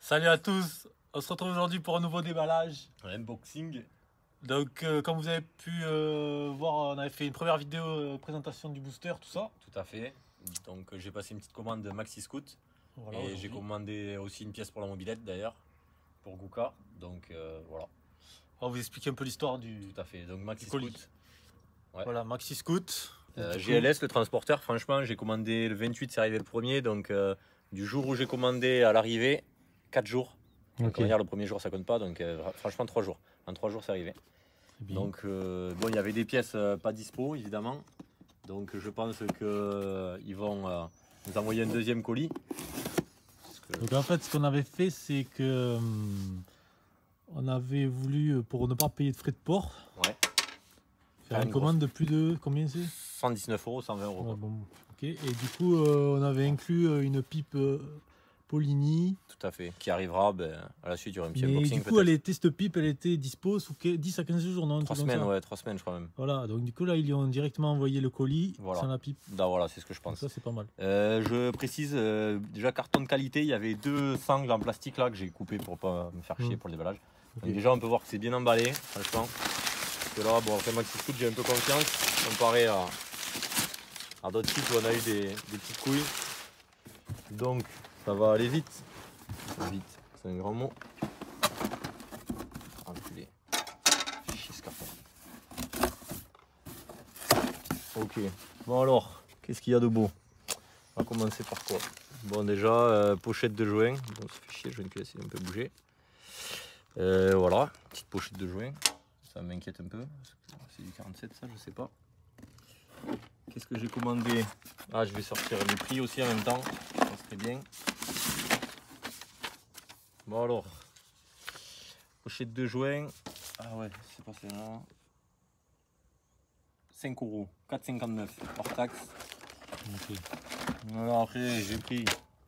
Salut à tous, on se retrouve aujourd'hui pour un nouveau déballage. Un unboxing. Donc comme vous avez pu voir, on avait fait une première vidéo présentation du booster, tout ça. Tout à fait. Donc j'ai passé une petite commande de Maxi Scoot. Voilà, et j'ai commandé aussi une pièce pour la mobilette d'ailleurs, pour Guka. Donc voilà. On va vous expliquer un peu l'histoire du... Tout à fait. Donc Maxi colis. Scoot. Ouais. Voilà, Maxi Scoot. GLS, le transporteur, franchement, j'ai commandé le 28, c'est arrivé le premier. Donc du jour où j'ai commandé à l'arrivée, 4 jours. Donc on va dire le premier jour ça compte pas, donc franchement 3 jours. En 3 jours c'est arrivé. Donc bon, il y avait des pièces pas dispo évidemment. Donc je pense qu'ils vont nous envoyer un deuxième colis. Donc en fait ce qu'on avait fait c'est que on avait voulu, pour ne pas payer de frais de port, faire une commande de plus de combien c'est 119 €, 120 €. Ouais, bon, ok. Et du coup on avait inclus une pipe Polini. Tout à fait, qui arrivera à la suite, il y aura un petit unboxing. Du coup, cette pipe, elle était dispo sous 10 à 15 jours, non? 3 semaines, ouais, 3 semaines, je crois même. Voilà, donc du coup, là, ils lui ont directement envoyé le colis sans la pipe. Là, voilà, c'est ce que je pense. Donc ça, c'est pas mal. Je précise, déjà, carton de qualité, il y avait 2 sangles en plastique là que j'ai coupé pour pas me faire chier pour le déballage. Donc, déjà, on peut voir que c'est bien emballé, franchement. Parce que là, bon, après Maxi Scoot, j'ai un peu confiance, comparé à d'autres sites où on a eu des petites couilles. Donc, ça va aller vite. Vite, c'est un grand mot. Enculé. Chier ce carton. Ok. Bon alors, qu'est-ce qu'il y a de beau? On va commencer par quoi? Bon déjà, pochette de joint. Bon, ça fait chier, je vais me laisser un peu bouger. Voilà, petite pochette de joint. Ça m'inquiète un peu. C'est du 47 ça, je sais pas. Qu'est-ce que j'ai commandé? Ah, je vais sortir les prix aussi en même temps. Ça serait bien. Bon alors, pochette de joint. Ah ouais, c'est pas celle-là. 5 €, 4,59 hors taxe. Okay. Alors après, j'ai pris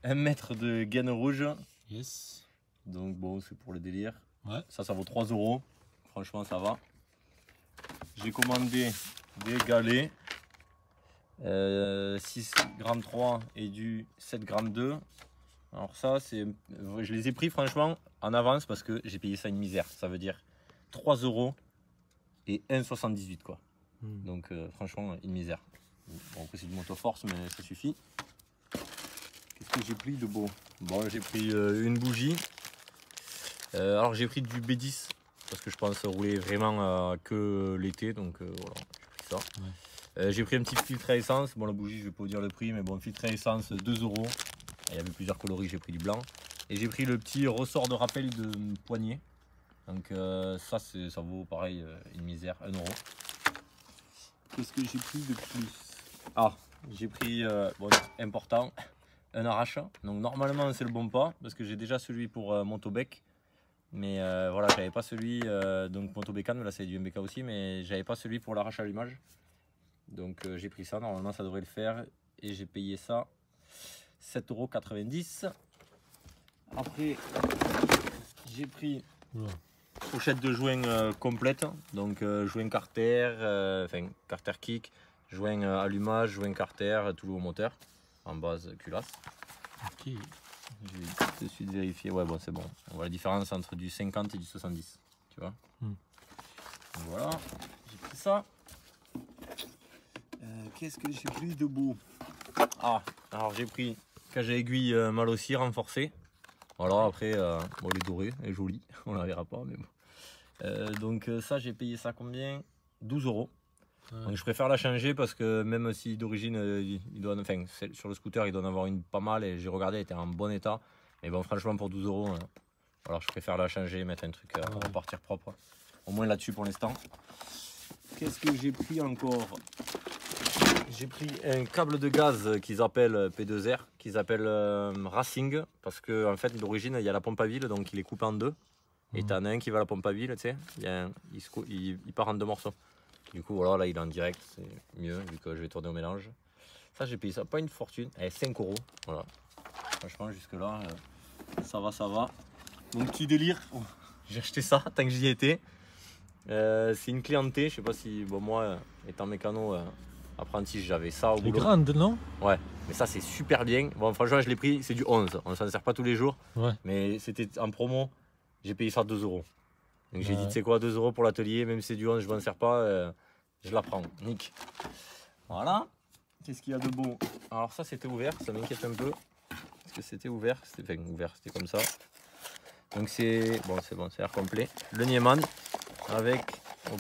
1 mètre de gaine rouge. Yes. Donc bon, c'est pour le délire. Ouais. Ça vaut 3 €. Franchement, ça va. J'ai commandé des galets. 6,3 g et du 7,2 g. Alors ça, je les ai pris franchement en avance parce que j'ai payé ça une misère. Ça veut dire 3 € et 1,78 quoi. Donc franchement, une misère. Bon, après c'est du motoforce, mais ça suffit. Qu'est-ce que j'ai pris de beau? Bon, j'ai pris une bougie. Alors j'ai pris du B10 parce que je pense rouler vraiment que l'été. Donc voilà, j'ai pris ça. Ouais. J'ai pris un petit filtre à essence. Bon, la bougie, je vais pas vous dire le prix, mais bon, filtre à essence 2 €. Il y avait plusieurs coloris, j'ai pris du blanc. Et j'ai pris le petit ressort de rappel de poignée. Donc ça vaut pareil une misère, 1 €. Qu'est-ce que j'ai pris de plus? Ah, j'ai pris, bon, important, un arrache. Donc normalement c'est le bon pas, parce que j'ai déjà celui pour Motobec. Mais voilà, j'avais pas celui, donc Motobécane, là c'est du MBK aussi, mais j'avais pas celui pour l'arrache allumage. Donc j'ai pris ça, normalement ça devrait le faire. Et j'ai payé ça 7,90 €. Après, j'ai pris pochette de joint complète. Donc joint carter, enfin carter kick, joint allumage, joint carter, tout le moteur. En base culasse. Ok. Je vais tout de suite vérifier. Ouais, bon, c'est bon. On voit la différence entre du 50 et du 70. Tu vois. Donc, voilà, j'ai pris ça. Qu'est-ce que j'ai pris de beau? Ah, alors j'ai pris cage à aiguille mal aussi renforcée. Voilà, après, bon, elle est dorée, elle est jolie, on la verra pas, mais bon. Donc ça, j'ai payé ça combien? 12 €. Donc je préfère la changer parce que même si d'origine, enfin, sur le scooter, il doit en avoir une pas mal et j'ai regardé, elle était en bon état. Mais bon, franchement, pour 12 €, alors je préfère la changer, mettre un truc à repartir propre. Au moins là-dessus pour l'instant. Qu'est-ce que j'ai pris encore? J'ai pris un câble de gaz qu'ils appellent P2R, qu'ils appellent Racing, parce que en fait d'origine il y a la pompe à vide, donc il est coupé en deux. Et t'en as un qui va à la pompe à vide, tu sais, il part en 2 morceaux. Du coup voilà, là il est en direct, c'est mieux vu que je vais tourner au mélange. Ça j'ai payé ça, pas une fortune, 5 €. Voilà. Franchement jusque là, ça va, ça va. Mon petit délire, j'ai acheté ça tant que j'y étais. C'est une clé en T, je sais pas si, bon moi étant mécano apprenti, j'avais ça au boulot. Elle est grande, non? Ouais, Mais ça, c'est super bien. Bon, franchement, je l'ai pris, c'est du 11. On ne s'en sert pas tous les jours. Ouais. Mais c'était en promo. J'ai payé ça 2 €. Donc j'ai dit, Ouais. tu sais quoi, 2 € pour l'atelier, même si c'est du 11, je ne m'en sers pas, je la prends. Nick. Voilà. Qu'est-ce qu'il y a de beau? Alors ça, c'était ouvert, ça m'inquiète un peu. Parce que c'était ouvert, c'était comme ça. Donc c'est bon, c'est l'air complet. Le Nieman avec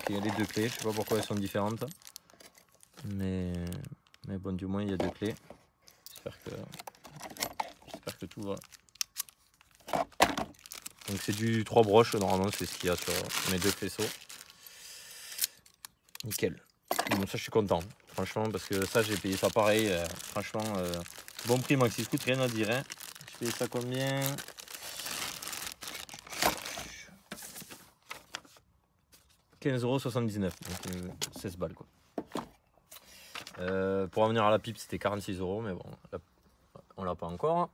les 2 clés. Je sais pas pourquoi elles sont différentes. Mais bon, du moins, il y a 2 clés. J'espère que tout va. Donc c'est du 3 broches, normalement c'est ce qu'il y a sur mes 2 faisceaux. Nickel. Bon, ça je suis content, franchement, parce que ça j'ai payé ça pareil. Franchement, bon prix Maxi Scout, rien à dire. Hein. J'ai payé ça combien? 15,79 €, donc 16 balles quoi. Pour en venir à la pipe, c'était 46 €, mais bon, là, on l'a pas encore.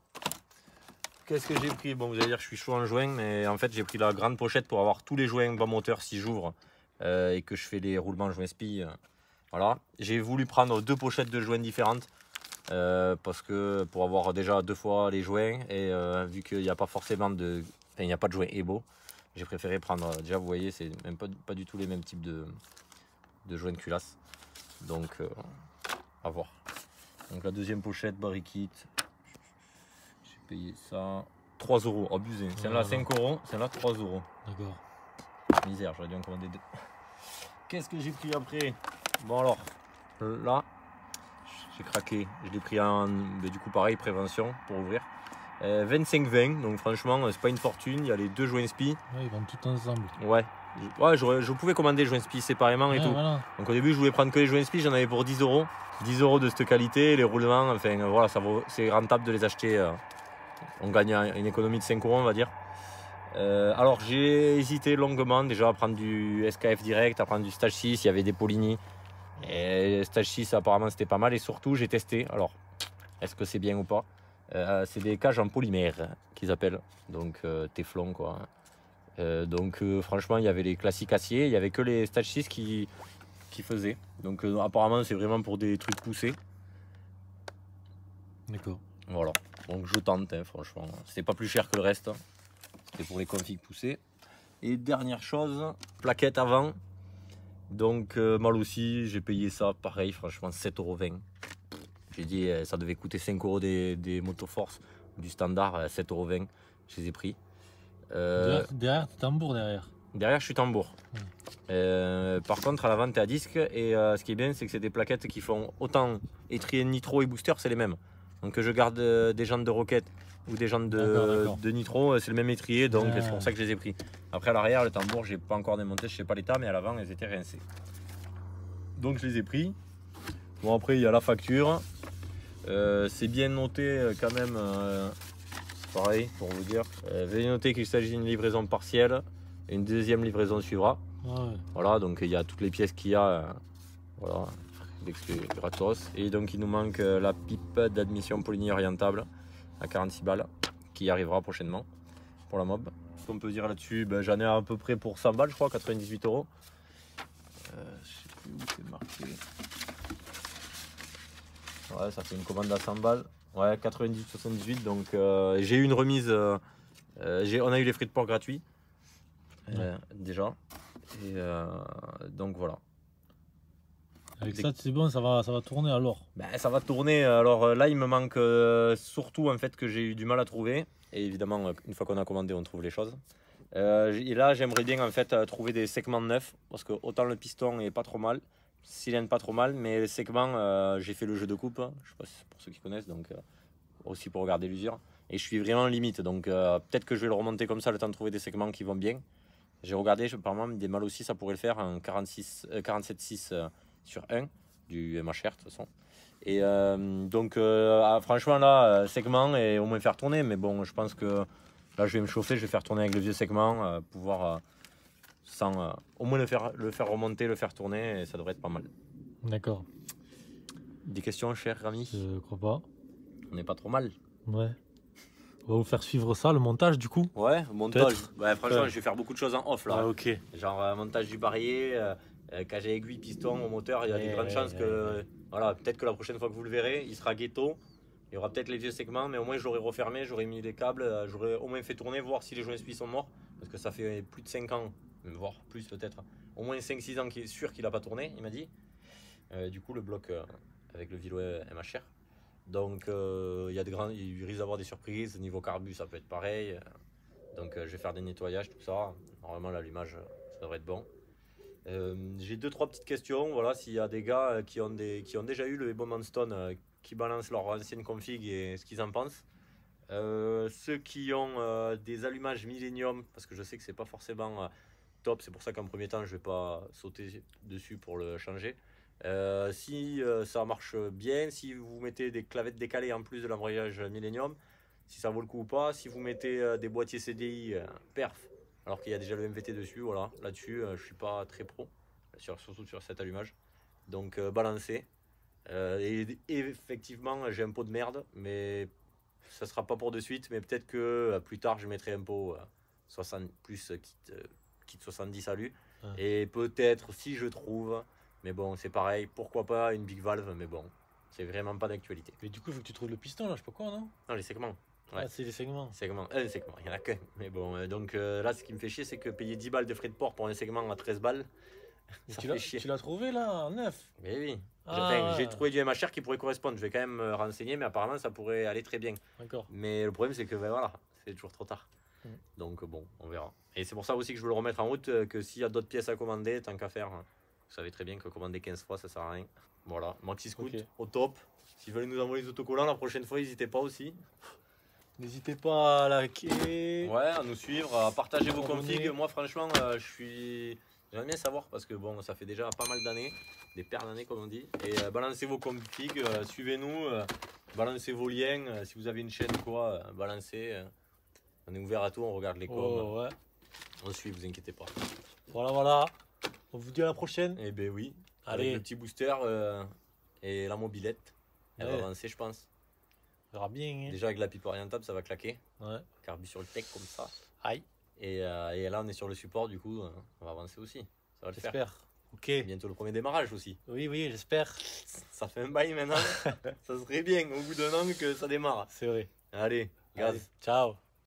Qu'est-ce que j'ai pris? Bon, vous allez dire que je suis chaud en joint, mais en fait, j'ai pris la grande pochette pour avoir tous les joints bas moteur si j'ouvre et que je fais les roulements joints spi. Voilà. J'ai voulu prendre 2 pochettes de joints différentes parce que pour avoir déjà 2 fois les joints et vu qu'il n'y a pas forcément de. Enfin, il n'y a pas de joints Ebo, j'ai préféré prendre. Déjà, vous voyez, c'est même pas du tout les mêmes types de joints de culasse. Donc, à voir. Donc, la deuxième pochette, Barry Kit. J'ai payé ça 3 €, abusé. Celle-là 5 €, celle-là 3 €. D'accord. Misère, j'aurais dû en commander 2. Qu'est-ce que j'ai pris après? Bon alors, là, j'ai craqué. Je l'ai pris en, du coup pareil, prévention pour ouvrir. 25-20, donc franchement, c'est pas une fortune. Il y a les 2 joints spi. Ouais, ils vendent tout ensemble. Ouais, je pouvais commander les joints spi séparément et tout. Voilà. Donc au début, je voulais prendre que les joints spi, j'en avais pour 10 €. 10 € de cette qualité, les roulements, enfin voilà, c'est rentable de les acheter. On gagne une économie de 5 €, on va dire. Alors j'ai hésité longuement déjà à prendre du SKF direct, à prendre du Stage 6, il y avait des Polini. Et Stage 6 apparemment c'était pas mal et surtout j'ai testé. Alors est-ce que c'est bien ou pas? C'est des cages en polymère qu'ils appellent, donc Téflon quoi. Donc franchement il y avait les classiques acier, il y avait que les Stage 6 qui faisaient. Donc apparemment c'est vraiment pour des trucs poussés. D'accord. Voilà, donc je tente hein, franchement. C'était pas plus cher que le reste. Hein. C'était pour les configs poussés. Et dernière chose, plaquette avant. Donc mal aussi, j'ai payé ça pareil, franchement 7,20 €. J'ai dit ça devait coûter 5 € des Motoforce, du standard 7,20 €. Je les ai pris. Derrière, tu tambour derrière. Derrière, je suis tambour. Par contre, à l'avant, tu es à disque. Et ce qui est bien, c'est que c'est des plaquettes qui font autant étrier nitro et booster, c'est les mêmes. Donc que je garde des jantes de roquette ou des jantes de nitro, c'est le même étrier, donc c'est pour ça que je les ai pris. Après à l'arrière, le tambour, j'ai pas encore démonté, je sais pas l'état, mais à l'avant, elles étaient rincées. Donc je les ai pris. Bon après, il y a la facture. C'est bien noté quand même, c'est pareil pour vous dire. Veuillez noter qu'il s'agit d'une livraison partielle et une deuxième livraison suivra. Ouais. Voilà, donc il y a toutes les pièces qu'il y a. Voilà. Gratos. Et donc il nous manque la pipe d'admission Polini orientable à 46 balles qui arrivera prochainement pour la mob. Ce qu'on peut dire là-dessus, j'en ai à peu près pour 100 balles je crois, 98 €. Je sais plus où c'est marqué. Ouais, ça fait une commande à 100 balles. Ouais, 98 donc j'ai eu une remise. On a eu les frais de port gratuits déjà. Et donc voilà. Avec ça, c'est bon, ça va tourner alors. Ça va tourner. Alors là, il me manque surtout en fait que j'ai eu du mal à trouver. Et évidemment, une fois qu'on a commandé, on trouve les choses. Et là, j'aimerais bien en fait trouver des segments neufs parce que autant le piston est pas trop mal, le cylindre pas trop mal, mais les segments, j'ai fait le jeu de coupe. Je sais pas si c'est pour ceux qui connaissent, donc aussi pour regarder l'usure. Et je suis vraiment limite, donc peut-être que je vais le remonter comme ça, le temps de trouver des segments qui vont bien. J'ai regardé, apparemment des mal aussi, ça pourrait le faire en 47,6 sur 1 du MHR de toute façon. Et donc franchement là segment et au moins faire tourner, mais bon je pense que là je vais me chauffer, je vais faire tourner avec le vieux segment, pouvoir sans au moins le faire remonter, le faire tourner et ça devrait être pas mal. D'accord. Des questions cher Rami? Je crois pas. On n'est pas trop mal. Ouais. On va vous faire suivre ça, le montage du coup. Ouais, montage. Ouais, franchement je vais faire beaucoup de choses en off là. Ah, ok. Genre montage du barillet, cage à aiguille, piston au moteur, il y a des grandes chances que voilà, peut-être que la prochaine fois que vous le verrez, il sera ghetto. Il y aura peut-être les vieux segments, mais au moins je l'aurais refermé, j'aurais mis les câbles, j'aurais au moins fait tourner, voir si les joints suisses sont morts. Parce que ça fait plus de 5 ans, voire plus peut-être, au moins 5-6 ans qu'il est sûr qu'il n'a pas tourné, il m'a dit. Du coup, le bloc avec le Vilo MHR. Donc il risque d'avoir des surprises. Niveau carbu, ça peut être pareil. Donc je vais faire des nettoyages, tout ça. Normalement, l'allumage, ça devrait être bon. J'ai 2-3 petites questions. Voilà, s'il y a des gars qui ont déjà eu le Eboman Stone qui balancent leur ancienne config et ce qu'ils en pensent. Ceux qui ont des allumages Millennium, parce que je sais que c'est pas forcément top, c'est pour ça qu'en premier temps je vais pas sauter dessus pour le changer. Si ça marche bien, si vous mettez des clavettes décalées en plus de l'embrayage Millennium, si ça vaut le coup ou pas. Si vous mettez des boîtiers CDI perf, alors qu'il y a déjà le MVT dessus, voilà, là-dessus je suis pas très pro, surtout sur cet allumage. Donc balancez. Et effectivement, j'ai un pot de merde, mais ça sera pas pour de suite. Mais peut-être que plus tard, je mettrai un pot 60 plus kit 70 alu. Et peut-être si je trouve, mais bon, c'est pareil, pourquoi pas une big valve, mais bon, c'est vraiment pas d'actualité. Mais du coup, il faut que tu trouves le piston là, je sais pas quoi, non? Non, les segments. Ouais. Ah, c'est les segments. Segments. Segments, il y en a qu'un. Mais bon, donc là, ce qui me fait chier, c'est que payer 10 balles de frais de port pour un segment à 13 balles. Tu l'as trouvé là, en neuf? Mais oui. Ah. J'ai trouvé du MHR qui pourrait correspondre. Je vais quand même me renseigner, mais apparemment ça pourrait aller très bien. D'accord. Mais le problème, c'est que ben, voilà, c'est toujours trop tard. Donc bon, on verra. Et c'est pour ça aussi que je veux le remettre en route, que s'il y a d'autres pièces à commander, tant qu'à faire, vous savez très bien que commander 15 fois, ça sert à rien. Voilà, Maxi Scoot, au top. S'ils veulent nous envoyer les autocollants la prochaine fois, n'hésitez pas aussi. N'hésitez pas à liker. Ouais, à nous suivre, à partager vos configs. Moi, franchement, j'aime bien savoir parce que bon, ça fait déjà pas mal d'années, des paires d'années comme on dit. Et balancez vos configs, suivez-nous, balancez vos liens. Si vous avez une chaîne ou quoi, balancez. On est ouvert à tout, on regarde les coms. Oh, ouais. On suit, vous inquiétez pas. Voilà. On vous dit à la prochaine. Eh ben oui. Allez. Avec le petit booster et la mobilette. Elle va avancer, je pense. On verra bien. Hein. Déjà avec la pipe orientable, ça va claquer. Ouais. Carbu sur le tech comme ça. Aïe. Et là, on est sur le support, du coup, on va avancer aussi. Ça va le faire. J'espère. Ok. Bientôt le premier démarrage aussi. Oui, j'espère. Ça fait un bail maintenant. Ça serait bien au bout d'un an que ça démarre. C'est vrai. Allez, gaz. Allez, ciao.